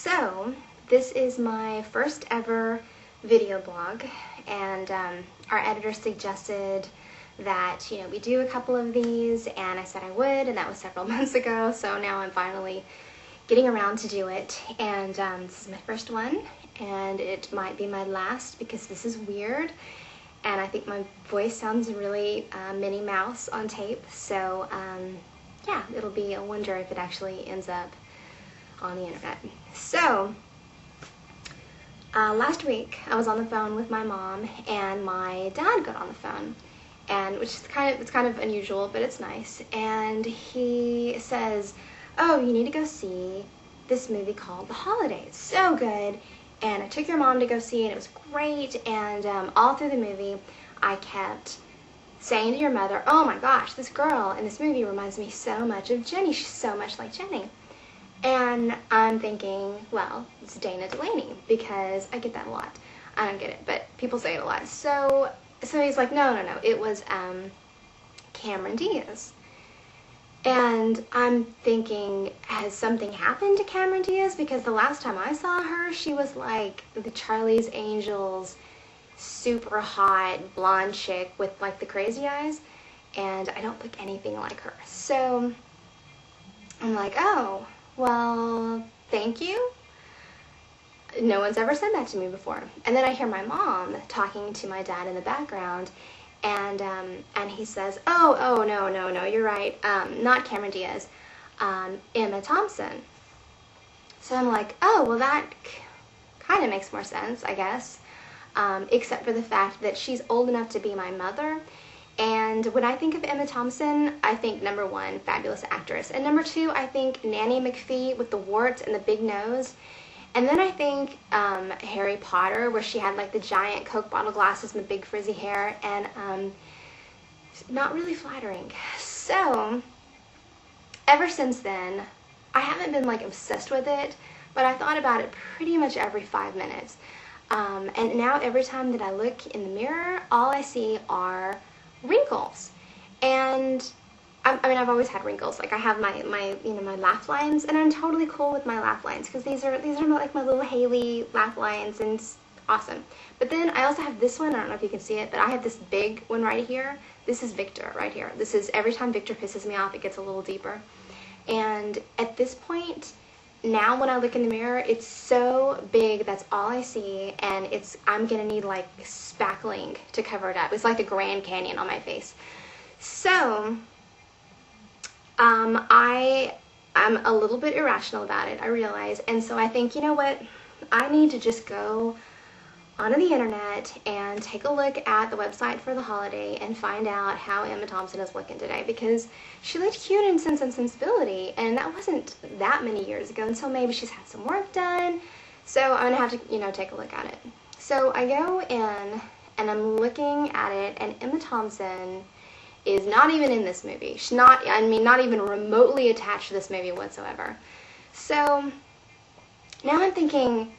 So this is my first ever video blog, and our editor suggested that, we do a couple of these, and I said I would, and that was several months ago, so now I'm finally getting around to do it. And this is my first one, and it might be my last because this is weird, and I think my voice sounds really Minnie Mouse on tape, so yeah, it'll be a wonder if it actually ends up on the internet. So last week I was on the phone with my mom, and my dad got on the phone, and which is kind of unusual, but it's nice. And he says, "Oh, you need to go see this movie called The Holiday. It's so good, and I took your mom to go see it. It was great." And all through the movie, I kept saying to your mother, "Oh my gosh, this girl in this movie reminds me so much of Jenny. She's so much like Jenny." And I'm thinking, well, it's Dana Delaney, because I get that a lot. I don't get it, but people say it a lot. So he's like, no, it was Cameron Diaz. And I'm thinking, has something happened to Cameron Diaz? Because the last time I saw her, she was like the Charlie's Angels, super hot blonde chick with like the crazy eyes, and I don't look anything like her. So I'm like, oh, well, thank you. No one's ever said that to me before. And then I hear my mom talking to my dad in the background, and he says, oh, no, you're right, not Cameron Diaz, Emma Thompson. So I'm like, oh, well, that kind of makes more sense, I guess, except for the fact that she's old enough to be my mother. And when I think of Emma Thompson, I think number one, fabulous actress. And number two, I think Nanny McPhee with the warts and the big nose. And then I think Harry Potter, where she had like the giant Coke bottle glasses and the big frizzy hair, and not really flattering. So ever since then, I haven't been like obsessed with it, but I thought about it pretty much every 5 minutes. And now every time that I look in the mirror, all I see are wrinkles. And I mean, I've always had wrinkles. Like, I have my my laugh lines, and I'm totally cool with my laugh lines, because these are like my little Haley laugh lines, and it's awesome. But then I also have this one. I don't know if you can see it, but I have this big one right here. This is Victor right here. This is, every time Victor pisses me off, it gets a little deeper. And at this point, now when I look in the mirror, it's so big, that's all I see, and I'm gonna need like spackling to cover it up. It's like the Grand Canyon on my face. So I'm a little bit irrational about it, I realize, and so I think, you know what, I need to just go onto the internet and take a look at the website for The Holiday and find out how Emma Thompson is looking today, because she looked cute in Sense and Sensibility, and that wasn't that many years ago, and so maybe she's had some work done. So I'm gonna have to, take a look at it. So I go in and I'm looking at it, and Emma Thompson is not even in this movie. She's not even remotely attached to this movie whatsoever. So now I'm thinking,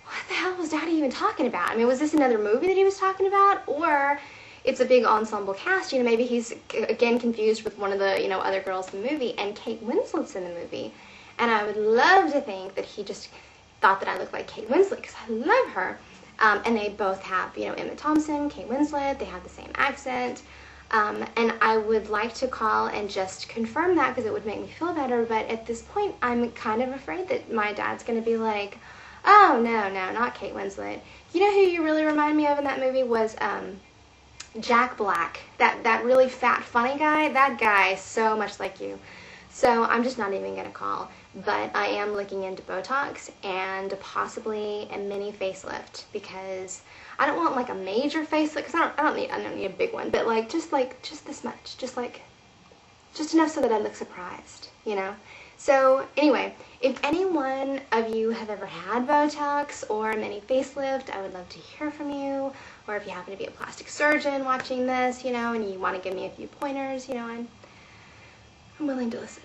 what the hell was Daddy even talking about? I mean, was this another movie that he was talking about? Or it's a big ensemble cast, maybe he's, again, confused with one of the, other girls in the movie, and Kate Winslet's in the movie. And I would love to think that he just thought that I looked like Kate Winslet, because I love her. And they both have, Emma Thompson, Kate Winslet, they have the same accent. And I would like to call and just confirm that, because it would make me feel better, but at this point, I'm kind of afraid that my dad's going to be like, oh, no, not Kate Winslet. You know who you really remind me of in that movie was Jack Black, that really fat, funny guy. That guy is so much like you. So I'm just not even going to call, but I am looking into botox and possibly a mini facelift, because I don't want like a major facelift, because I don't need a big one, but just this much, just enough so that I look surprised, So anyway, if anyone of you have ever had Botox or a mini facelift, I would love to hear from you. Or if you happen to be a plastic surgeon watching this, and you want to give me a few pointers, I'm willing to listen.